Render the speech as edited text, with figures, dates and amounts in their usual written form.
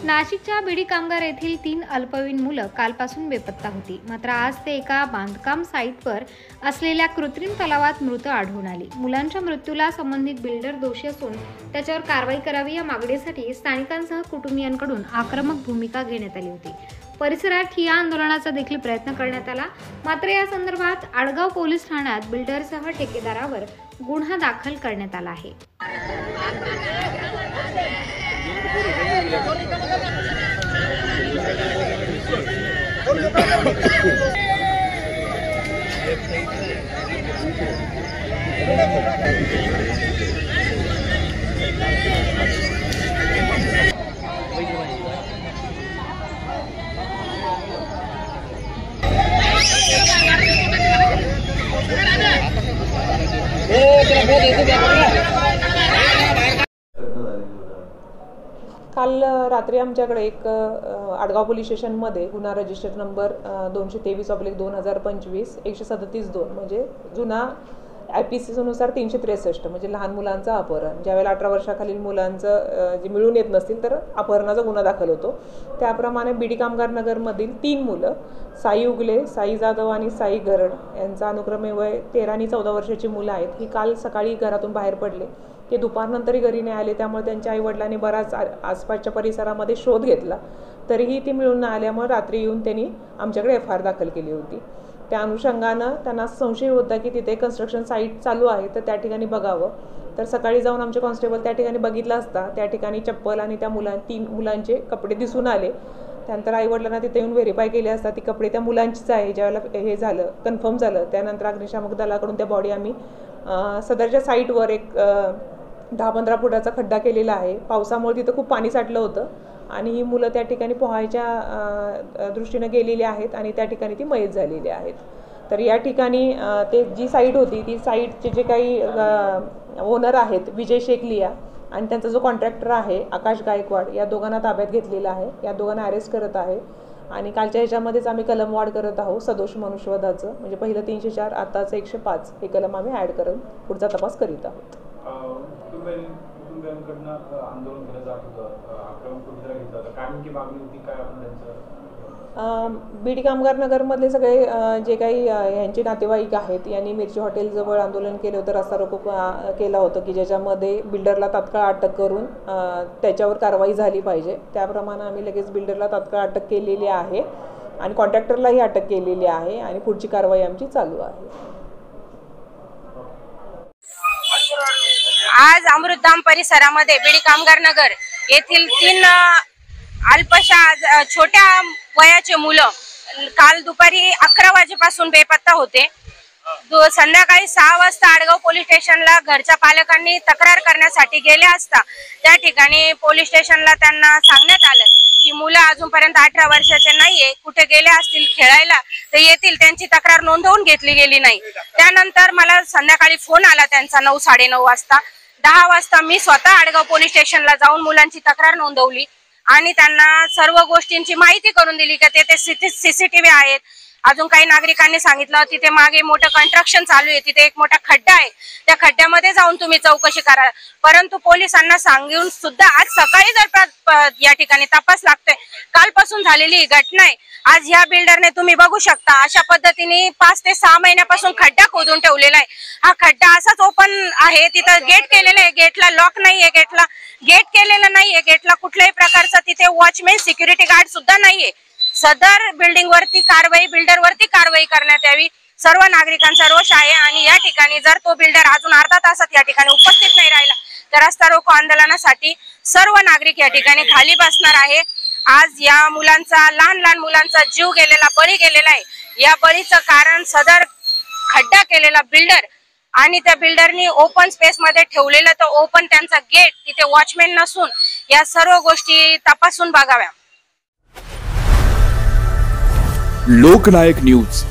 नाशिकच्या बीडी कामगार येथील 3 अल्पवयीन मुलं कालपासून बेपत्ता होती। मात्र आज ते एका बांधकाम साईटवर असलेल्या कृत्रिम तलावात मृत आढळून आले। मुलांच्या मृत्यूला संबंधित बिल्डर दोषी असून त्याच्यावर कारवाई करावी या मागणीसाठी स्थानिकांसह कुटुंबियांकडून आक्रमक भूमिका घेण्यात आली होती। परिसरात ठिय्या आंदोलनाचा देखील प्रयत्न करण्यात आला, मात्र या संदर्भात आडगाव पोलीस ठाण्यात बिल्डरसह ठेकेदारावर गुन्हा दाखल करण्यात आला आहे। काल रात्री आमच्याकडे एक आडगाव पोलीस स्टेशनमध्ये गुन्हा रजिस्टर नंबर 223/2025 137(2) म्हणजे जुना IPC नुसार 363 म्हणजे लहान मुलांचा अपहरण, ज्यावेळेला 18 वर्षाखालील मुलांचं जे मिळून येत नसतील तर अपहरणाचा गुन्हा दाखल होतो। त्याप्रमाणे बीडी कामगार नगरमधील 3 मुलं साई उगले, साई जाधव आणि साई गरड यांचा अनुक्रमे वय 13 आणि 14 वर्षाची मुलं आहेत। ही काल सकाळी घरातून बाहेर पडले, ते दुपारनंतरही घरी नाही आले, त्यामुळे त्यांच्या आईवडिलांनी बराच आसपासच्या परिसरामध्ये शोध घेतला, तरीही ती मिळून न आल्यामुळे रात्री येऊन त्यांनी आमच्याकडे FIR दाखल केली होती। त्या अनुषंगानं त्यांना संशय होता की तिथे कन्स्ट्रक्शन साईट चालू आहे, तर त्या ठिकाणी बघावं। तर सकाळी जाऊन आमचे कॉन्स्टेबल त्या ठिकाणी बघितलं असता त्या ठिकाणी चप्पल आणि त्या 3 मुलांचे कपडे दिसून आले। त्यानंतर आईवडिलांना तिथे येऊन व्हेरीफाय केले असता ती कपडे त्या मुलांचीच आहे। ज्यावेळेला हे झालं कन्फर्म झालं, त्यानंतर अग्निशामक दलाकडून त्या बॉडी आम्ही सदरच्या साईटवर एक 10-15 फुटाचा खड्डा केलेला आहे। पावसामुळे तिथं खूप पाणी साठलं होतं आणि ही मुलं त्या ठिकाणी पोहायच्या दृष्टीने गेलेली आहेत आणि त्या ठिकाणी ती मयत झालेली आहेत। तर या ठिकाणी ते जी साईट होती ती साईटचे जे काही ओनर आहेत विजय शेखलिया आणि त्यांचा जो कॉन्ट्रॅक्टर आहे आकाश गायकवाड, या दोघांना ताब्यात घेतलेला आहे। या दोघांना अरेस्ट करत आहे आणि कालच्या ह्याच्यामध्येच आम्ही कलमवाढ करत आहोत सदोष मनुष्यवधाचं, म्हणजे पहिलं 304 आताचं 105 हे कलम आम्ही ॲड करून पुढचा तपास करीत आहोत। आंदोलन केलं जात होतं, आक्रमक पवित्रा घेतला होता, काय नेमकी मागणी होती, काय आपण त्यांचं बीडी कामगार नगरमधले सगळे जे काही यांचे नातेवाईक आहेत यांनी मिरची हॉटेलजवळ आंदोलन केलं होतं, रस्ता रोको केला होतं की ज्याच्यामध्ये बिल्डरला तात्काळ अटक करून त्याच्यावर कारवाई झाली पाहिजे। त्याप्रमाणे आम्ही लगेच बिल्डरला तात्काळ अटक केलेली आहे आणि कॉन्ट्रॅक्टरलाही अटक केलेली आहे आणि पुढची कारवाई आमची चालू आहे। आज अमृतधाम परिसरामध्ये बीडी कामगार नगर येथील 3 अल्पशा छोट्या वयाचे मुलं काल दुपारी 11 वाजेपासून बेपत्ता होते। संध्याकाळी 6 वाजता आडगाव पोलीस स्टेशनला घरच्या पालकांनी तक्रार करण्यासाठी गेले असता त्या ठिकाणी पोलीस स्टेशनला त्यांना सांगण्यात आलं की मुलं अजूनपर्यंत 18 वर्षाचे नाहीये, कुठे गेले असतील खेळायला तर येतील, त्यांची तक्रार नोंदवून घेतली गेली नाही। त्यानंतर मला संध्याकाळी फोन आला त्यांचा 9-9:30 वाजता। 10 वाजता मी स्वतः आडगाव पोलीस स्टेशनला जाऊन मुलांची तक्रार नोंदवली आणि त्यांना सर्व गोष्टींची माहिती करून दिली की तेथे CCTV आहेत। अजून काही नागरिकांनी सांगितलं तिथे मागे मोठं कंस्ट्रक्शन चालू आहे, तिथे एक मोठा खड्डा आहे, त्या खड्ड्यामध्ये जाऊन तुम्ही चौकशी करा। परंतु पोलिसांना सांगून सुद्धा आज सकाळी जर या ठिकाणी तपास लागतोय, कालपासून झालेली ही घटना आहे। आज ह्या बिल्डरने तुम्ही बघू शकता अशा पद्धतीने 5 ते 6 महिन्यापासून खड्डा खोदून ठेवलेला आहे। हा खड्डा असाच ओपन आहे, तिथं गेट केलेलं आहे, गेटला लॉक नाहीये, गेटला गेट केलेलं नाहीये, गेटला कुठल्याही प्रकारचा तिथे वॉचमॅन सिक्युरिटी गार्ड सुद्धा नाहीये। सदर बिल्डिंग वरती कारवाई, बिल्डर वरती कारवाई करण्यात यावी, सर्व नागरिकांचा रोष आहे। आणि या ठिकाणी जर तो बिल्डर अजून अर्धा तासात या ठिकाणी उपस्थित नाही राहिला तर रस्ता रोको आंदोलनासाठी सर्व नागरिक या ठिकाणी खाली बसणार आहे। आज या मुलांचा, लहान मुलांचा जीव गेलेला, बळी गेलेला आहे। या बळीचं कारण सदर खड्डा केलेला बिल्डर आणि त्या बिल्डरनी ओपन स्पेस मध्ये ठेवलेलं तो ओपन त्यांचा गेट, तिथे वॉचमॅन नसून या सर्व गोष्टी तपासून बघाव्या। लोकनायक न्यूज